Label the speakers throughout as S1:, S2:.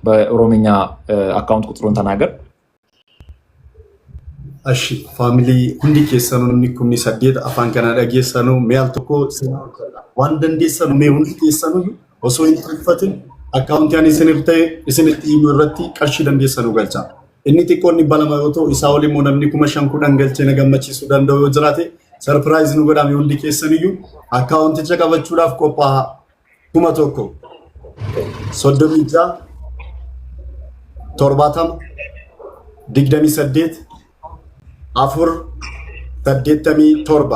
S1: በኦሮምኛ አካውንት ቁጥሩን ተናገር።
S2: እሺ ፋሚሊ ሁንዲ ኬሰኑ ንኩኒ ሰዴት አፋን ከና ደጌሰኑ ሚያል ተኮ ዋን ደንዴሰኑ ሜ ሁንዲ ኬሰኑ ኦሶ ኢንትሪፈትን አካውንት ያኔ ስንርተ ስንት ይምረቲ ቀርሺ ደንዴሰኑ ገልጫ እኒ ቲኮኒ ባለማዮቶ ኢሳውሊ ሞነምኒ ኩመሻንኩ ደንገልቼ ነገመቺ ሱዳን ደው ዝራቴ ሰርፕራይዝ ነው ጎዳም ሁንዲ ኬሰንዩ አካውንት ቸቀበቹ ዳፍ ቆጳ ኩመቶኮ ሶዶሚጃ ቶርባታም ዲግደሚ ሰዴት አፉር ተደተሚ ቶርባ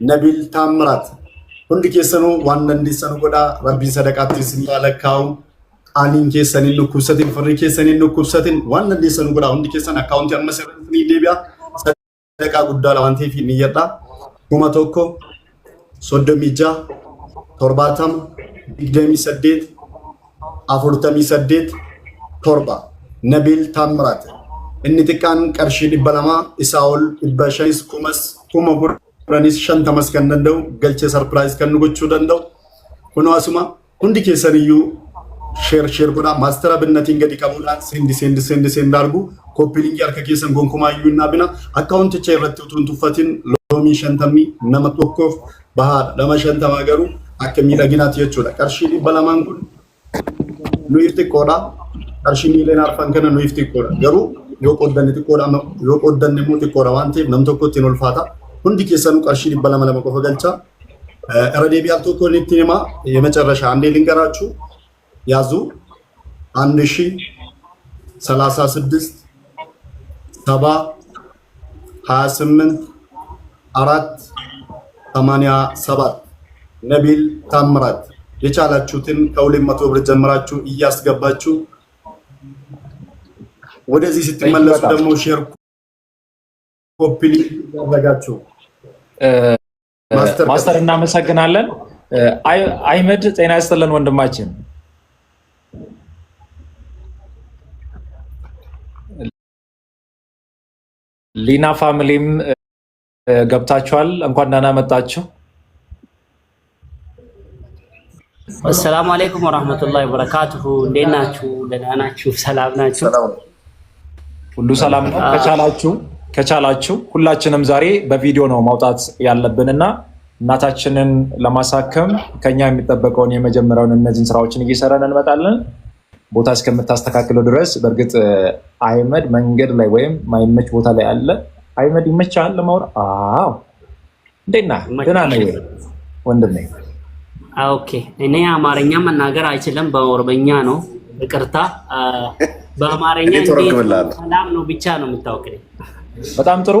S2: ነቢል ታምራት ሁንዲ ኬሰኑ ዋን እንዲሰኑ ጎዳ ረቢ ሰደቃት ሲባለካው አኒን ኬሰን ንኩሰቲን ፍሪ ኬሰን ንኩሰቲን ዋን እንዲሰኑ ጎዳ ሁንዲ ኬሰን አካውንት ያመሰረትኒ ዴቢያ ሰደቃ ጉዳላ ዋንቴ ፊ ንየጣ ኩመቶኮ ሶዶሚጃ ቶርባታም ዲግደሚ ሰዴት አፉርተሚ ሰዴት ቶርባ ነቢል ታምራት እንጥቃን ቀርሺ ዲበለማ ኢሳውል ኢባሻይስ ኩመስ ኩመጉራኒስ ሸንተ መስከን ደንደው ገልቼ ሰርፕራይዝ ከንጎቹ ደንደው ኩኖ አሱማ ሁንዲ ኬሰንዩ ሼር ጉዳ ማስተር አብነት እንግዲ ከሙላ ሴንድ አርጉ ኮፒ ሊንክ ያርከ ኬሰን ጎንኩማዩና ቢና አካውንት ቼ ረጥቱን ቱፈቲን ሎሚ ሸንተሚ ነመጥቆፍ ባሃ ለመሸንተማ ገሩ አከሚ ለጊናት የቹላ ቀርሺ ዲበለማን ኩን ኑይፍቲ ቆዳ ቀርሺ ሚሊዮን አርፋን ከነ ኑይፍቲ ቆዳ ገሩ yoqoddanni muti qora wanti nam tokkotti ulfaata hundi keessanu qarshii 200 qofa galcha era deebi'al tokko nitti nima የመጨረሻ አንዴ ልንገራችሁ ያዙ 1036 7 28 4 87 ነቢል ታምራት የቻላችሁትን ከ200 ብር ጀምራችሁ እያስገባችሁ ወደዚህ ስትመለሱ ደግሞ ሼር ኮፒ ያደርጋችሁ
S1: ማስተር እናመሰግናለን። አይመድ ጤና ይስጥልን ወንድማችን። ሊና ፋሚሊም ገብታችኋል። እንኳን ደህና መጣችሁ።
S3: አሰላሙ አለይኩም ወራህመቱላሂ ወበረካቱሁ። እንዴት ናችሁ? ደህና ናችሁ? ሰላም ናችሁ?
S1: ሁሉ ሰላም ነው። ከቻላችሁ ሁላችንም ዛሬ በቪዲዮ ነው ማውጣት ያለብንና እናታችንን ለማሳከም ከኛ የሚጠበቀውን የመጀመሪያውን እነዚህን ስራዎችን እየሰራን እንመጣለን። ቦታ እስከምታስተካክለው ድረስ በእርግጥ አይመድ መንገድ ላይ ወይም ማይመች ቦታ ላይ አለ። አይመድ ይመቻል ለማውራት? አዎ። እንዴና ደህና ነኝ ወንድሜ?
S3: ኦኬ። እኔ አማርኛ መናገር አይችልም፣ በኦሮምኛ ነው። ይቅርታ። በአማርኛ ሰላም ነው ብቻ ነው የምታውቀኝ።
S1: በጣም ጥሩ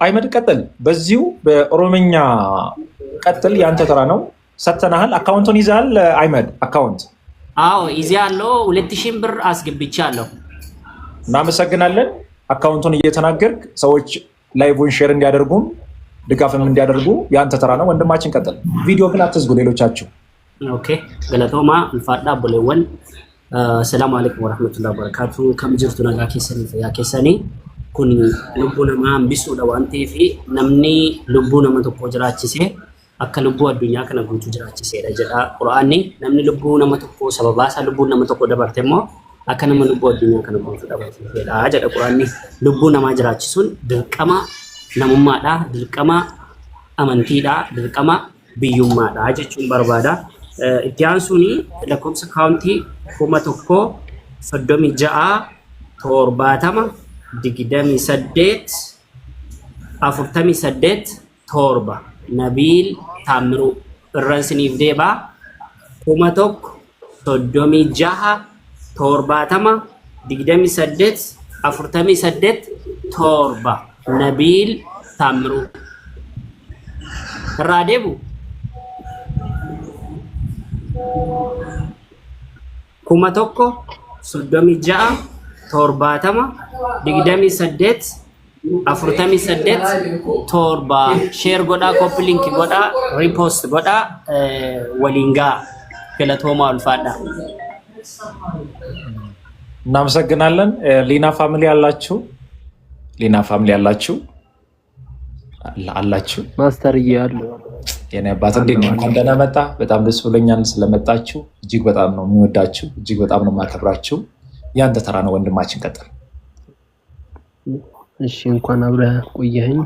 S1: አይመድ ቀጥል። በዚሁ በኦሮምኛ ቀጥል። ያንተ ተራ ነው። ሰተናል። አካውንቱን ይዛል አይመድ? አካውንት
S3: አዎ ይዛለሁ። 2000 ብር አስገብቻለሁ።
S1: እናመሰግናለን። አካውንቱን እየተናገርክ ሰዎች ላይቭን ሼር እንዲያደርጉም ድጋፍም እንዲያደርጉ ያንተ ተራ ነው። ወንድማችን ቀጥል። ቪዲዮ ግን አትዝጉ ሌሎቻችሁ።
S3: ኦኬ ገለቶማ አልፋዳ ቦሌወን ሰላም አለይኩም ወራህመቱላሂ ወበረካቱ። ከምጅርቱ ነጋ ኬሰኒ ኩን ልቡ ነማ ቢሱዳ ዋንቴ ፊ ነምኒ ልቡ ነማ tokko jiraachise akka lubbu addunyaa kana guutuu jiraachiseedha jedha Qur'aanni. Namni lubbuu nama tokko sababa isaa lubbuun nama tokko dabarte immoo akka nama lubbuu addunyaa kana guutuu dabarteedha jedha Qur'aanni. Lubbuu namaa jiraachisuun dirqama namummaadha, dirqama amantiidha, dirqama biyyummaadha jechuun barbaada. Itti aansuuni lakkoofsa kaawuntii 136 70 48 torba Nabil Tamru irransiniif deeba 136 70 48 torba Nabil Tamru irraa deebu 136 70 28 48 torba share godha copy link godha repost godha walinga ገለቶማ አልፋዳ
S1: እናመሰግናለን። ሊና ፋሚሊ አላችሁ? ሊና ፋሚሊ አላችሁ? ማስተር ይያሉ የኔ አባት እንዴት ነው? እንኳን ደህና መጣ። በጣም ደስ ብሎኛል ስለመጣችሁ። እጅግ በጣም ነው የሚወዳችሁ፣ እጅግ በጣም ነው የማከብራችሁ። ያንተ ተራ ነው ወንድማችን፣ ቀጥል።
S4: እሺ እንኳን አብረህ ቆየኸኝ።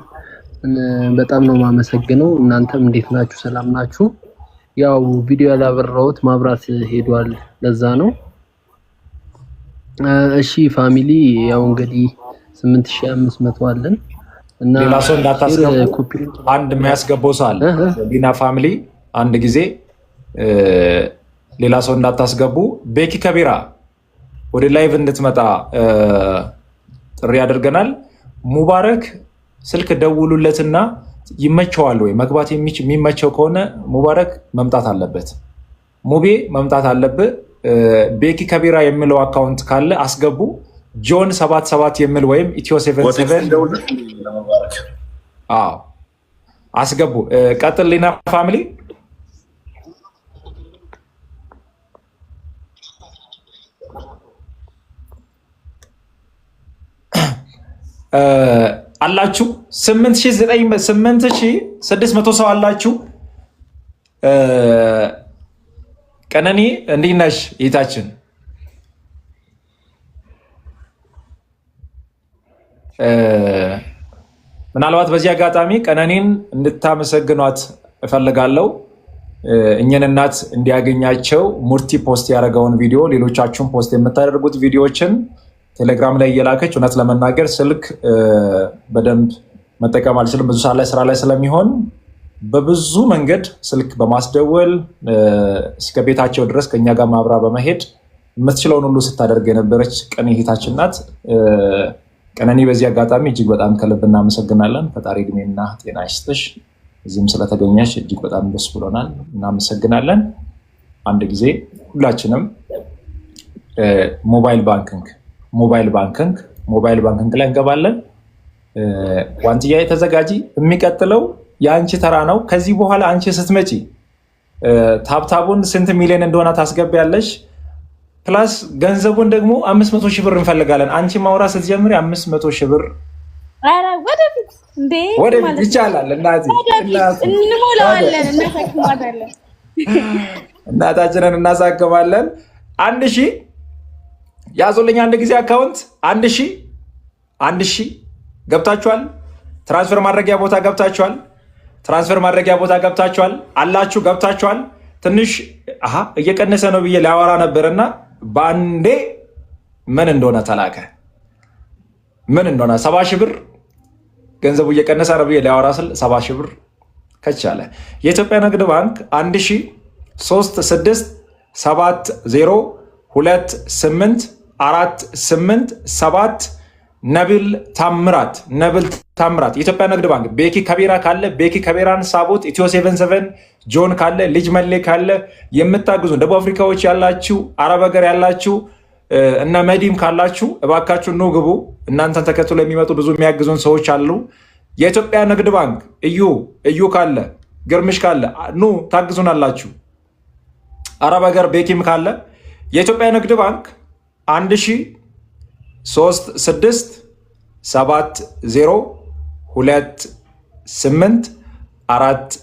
S4: በጣም ነው የማመሰግነው። እናንተም እንዴት ናችሁ? ሰላም ናችሁ? ያው ቪዲዮ ያላበራሁት ማብራት ሄዷል፣ ለዛ ነው። እሺ ፋሚሊ፣ ያው እንግዲህ 8500 አለን እና
S1: ሌላ ሰው እንዳታስገቡ፣ አንድ የሚያስገባው ሰው አለ። ሊና ፋሚሊ አንድ ጊዜ ሌላ ሰው እንዳታስገቡ። ቤኪ ከቢራ ወደ ላይቭ እንድትመጣ ጥሪ አድርገናል። ሙባረክ ስልክ ደውሉለትና ይመቸዋል ወይ መግባት የሚመቸው ከሆነ ሙባረክ መምጣት አለበት። ሙቤ መምጣት አለብህ። ቤኪ ከቢራ የሚለው አካውንት ካለ አስገቡ። ጆን 77 የሚል ወይም ኢትዮ 77 አስገቡ። ቀጥል ሊና ፋሚሊ። አላችሁ 8600 ሰው አላችሁ። ቀነኒ እንዴት ነሽ እህታችን? ምናልባት በዚህ አጋጣሚ ቀነኒን እንድታመሰግኗት እፈልጋለሁ። እኛን እናት እንዲያገኛቸው ሙርቲ ፖስት ያደረገውን ቪዲዮ ሌሎቻችሁን ፖስት የምታደርጉት ቪዲዮዎችን ቴሌግራም ላይ እየላከች እውነት ለመናገር ስልክ በደንብ መጠቀም አልችልም፣ ብዙ ሰዓት ላይ ስራ ላይ ስለሚሆን በብዙ መንገድ ስልክ በማስደወል እስከ ቤታቸው ድረስ ከኛ ጋር ማብራ በመሄድ የምትችለውን ሁሉ ስታደርግ የነበረች ቀን እህታችን ናት። ቀነኒ በዚህ አጋጣሚ እጅግ በጣም ከልብ እናመሰግናለን። ፈጣሪ እድሜና ጤና ይስጥሽ። እዚህም ስለተገኘሽ እጅግ በጣም ደስ ብሎናል። እናመሰግናለን። አንድ ጊዜ ሁላችንም ሞባይል ባንኪንግ ላይ እንገባለን። ዋንትያ ተዘጋጂ። የሚቀጥለው የአንቺ ተራ ነው። ከዚህ በኋላ አንቺ ስትመጪ ታብታቡን ስንት ሚሊዮን እንደሆነ ታስገቢያለሽ። ፕላስ ገንዘቡን ደግሞ 500 ሺህ ብር እንፈልጋለን። አንቺ ማውራት ስትጀምሪ 500 ሺህ ብር
S5: ወደፊት
S1: ይቻላል። እናታችንን እናሳክማለን። 1000 ያዞልኝ አንድ ጊዜ አካውንት 1000 ገብታችኋል። ትራንስፈር ማድረጊያ ቦታ ገብታችኋል አላችሁ ገብታችኋል። ትንሽ እየቀነሰ ነው ብዬ ሊያወራ ነበርና በአንዴ ምን እንደሆነ ተላከ። 70 ሺህ ብር ገንዘቡ እየቀነሰ ነው ብዬ ሊያወራ ስል 70 ሺህ ብር ከቻለ የኢትዮጵያ ንግድ ባንክ 13670284887 ነብል ታምራት የኢትዮጵያ ንግድ ባንክ። ቤኪ ከቢራ ካለ ቤኪ ከቢራን ሳቡት። ኢትዮ 77 ጆን ካለ ልጅ መሌ ካለ የምታግዙን ደቡብ አፍሪካዎች ያላችሁ፣ አረብ ሀገር ያላችሁ እና መዲም ካላችሁ እባካችሁ ኑ ግቡ። እናንተን ተከትሎ የሚመጡ ብዙ የሚያግዙን ሰዎች አሉ። የኢትዮጵያ ንግድ ባንክ እዩ ካለ ግርምሽ ካለ ኑ ታግዙናላችሁ። አረብ ሀገር ቤኪም ካለ የኢትዮጵያ ንግድ ባንክ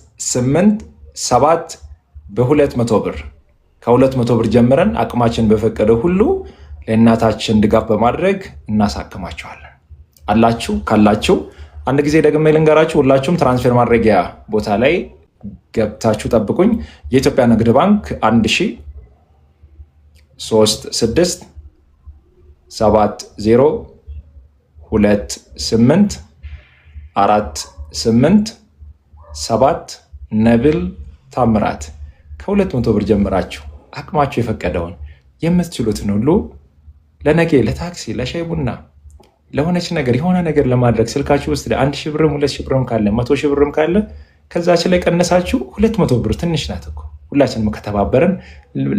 S1: 13670284887 በ200 ብር ከ200 ብር ጀምረን አቅማችን በፈቀደ ሁሉ ለእናታችን ድጋፍ በማድረግ እናሳክማቸዋለን። አላችሁ ካላችሁ አንድ ጊዜ ደግሜ ልንገራችሁ። ሁላችሁም ትራንስፈር ማድረጊያ ቦታ ላይ ገብታችሁ ጠብቁኝ። የኢትዮጵያ ንግድ ባንክ 13670284887 ነብል ታምራት ከ200 ብር ጀምራችሁ አቅማችሁ የፈቀደውን የምትችሉትን ሁሉ ለነገ ለታክሲ ለሻይ ቡና ለሆነች ነገር የሆነ ነገር ለማድረግ ስልካችሁ ውስጥ 1000 ብርም 2000 ብርም ካለ 100 ሺህ ብርም ካለ ከዛች ላይ ቀነሳችሁ 200 ብር ትንሽ ናት እኮ። ሁላችንም ከተባበረን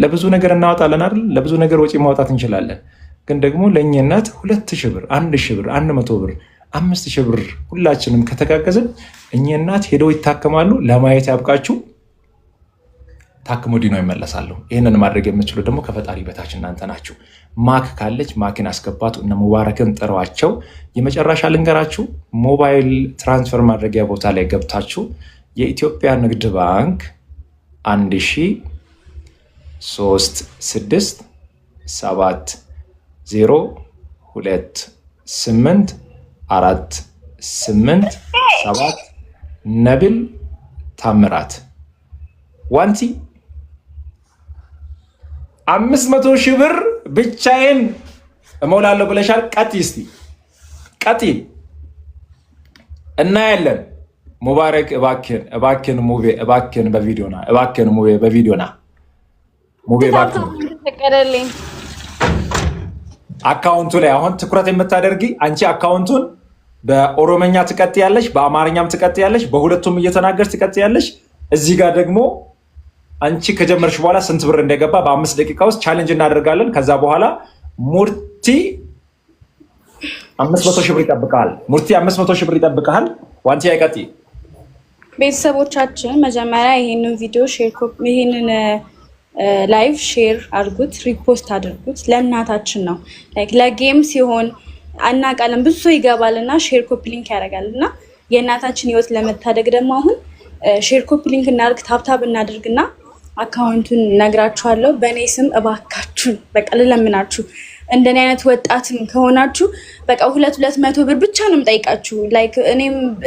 S1: ለብዙ ነገር እናወጣለን አይደል? ለብዙ ነገር ወጪ ማውጣት እንችላለን። ግን ደግሞ ለእኛ እናት 2000 ብር 1000 ብር 100 ብር 5000 ብር ሁላችንም ከተጋገዝን እኛ እናት ሄደው ይታከማሉ። ለማየት ያብቃችሁ። ታክሞ ዲኖ ይመለሳሉ። ይህንን ማድረግ የምችሉ ደግሞ ከፈጣሪ በታች እናንተ ናችሁ። ማክ ካለች ማኪን አስገባቱ። እነ ሙባረክን ጥሯቸው። የመጨረሻ ልንገራችሁ፣ ሞባይል ትራንስፈር ማድረጊያ ቦታ ላይ ገብታችሁ የኢትዮጵያ ንግድ ባንክ 1367028487 ነቢል ታምራት ዋንቲ 500 ሺህ ብር ብቻዬን እሞላለሁ ብለሻል። ቀጥይ እስቲ ቀጥይ እናያለን። ሙባረክ እባክህን ሙቤ እባክህን በቪዲዮና እባክህን ሙቤ በቪዲዮና ሙቤ እባክህን
S5: ተቀበለኝ።
S1: አካውንቱ ላይ አሁን ትኩረት የምታደርጊ አንቺ አካውንቱን በኦሮመኛ ትቀጥያለሽ፣ በአማርኛም ትቀጥያለሽ፣ በሁለቱም እየተናገርሽ ትቀጥያለሽ። እዚህ ጋር ደግሞ አንቺ ከጀመርሽ በኋላ ስንት ብር እንደገባ በ5 ደቂቃ ውስጥ ቻሌንጅ እናደርጋለን። ከዛ በኋላ ሙርቲ 500 ሺህ ብር ይጠብቃል። ሙርቲ 500 ሺህ ብር ይጠብቃል። ዋንቲ አይቀጥይ።
S5: ቤተሰቦቻችን መጀመሪያ ይሄንን ቪዲዮ ይሄንን ላይቭ ሼር አድርጉት፣ ሪፖስት አድርጉት። ለእናታችን ነው ላይክ ለጌም ሲሆን አናቃለን ብዙ ሰው ይገባልና ሼር ኮፒ ሊንክ ያደርጋልና የእናታችን ህይወት ለመታደግ ደግሞ አሁን ሼር ኮፒ ሊንክ እናድርግ፣ ታብታብ እናድርግና አካውንቱን ነግራችኋለሁ። በእኔ ስም እባካችሁ በቃ ልለምናችሁ፣ እንደኔ አይነት ወጣትም ከሆናችሁ በቃ 200 ብር ብቻ ነው የምጠይቃችሁ። ላይክ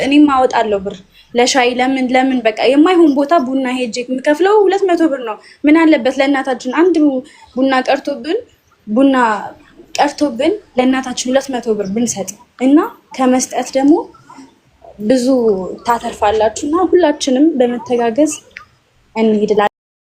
S5: እኔም አወጣለሁ ብር ለሻይ ለምን በቃ የማይሆን ቦታ ቡና ሄጄ የምከፍለው 200 ብር ነው። ምን አለበት ለእናታችን አንድ ቡና ቀርቶብን ለእናታችን 200 ብር ብንሰጥ እና ከመስጠት ደግሞ ብዙ ታተርፋላችሁና ሁላችንም በመተጋገዝ እንሂድ።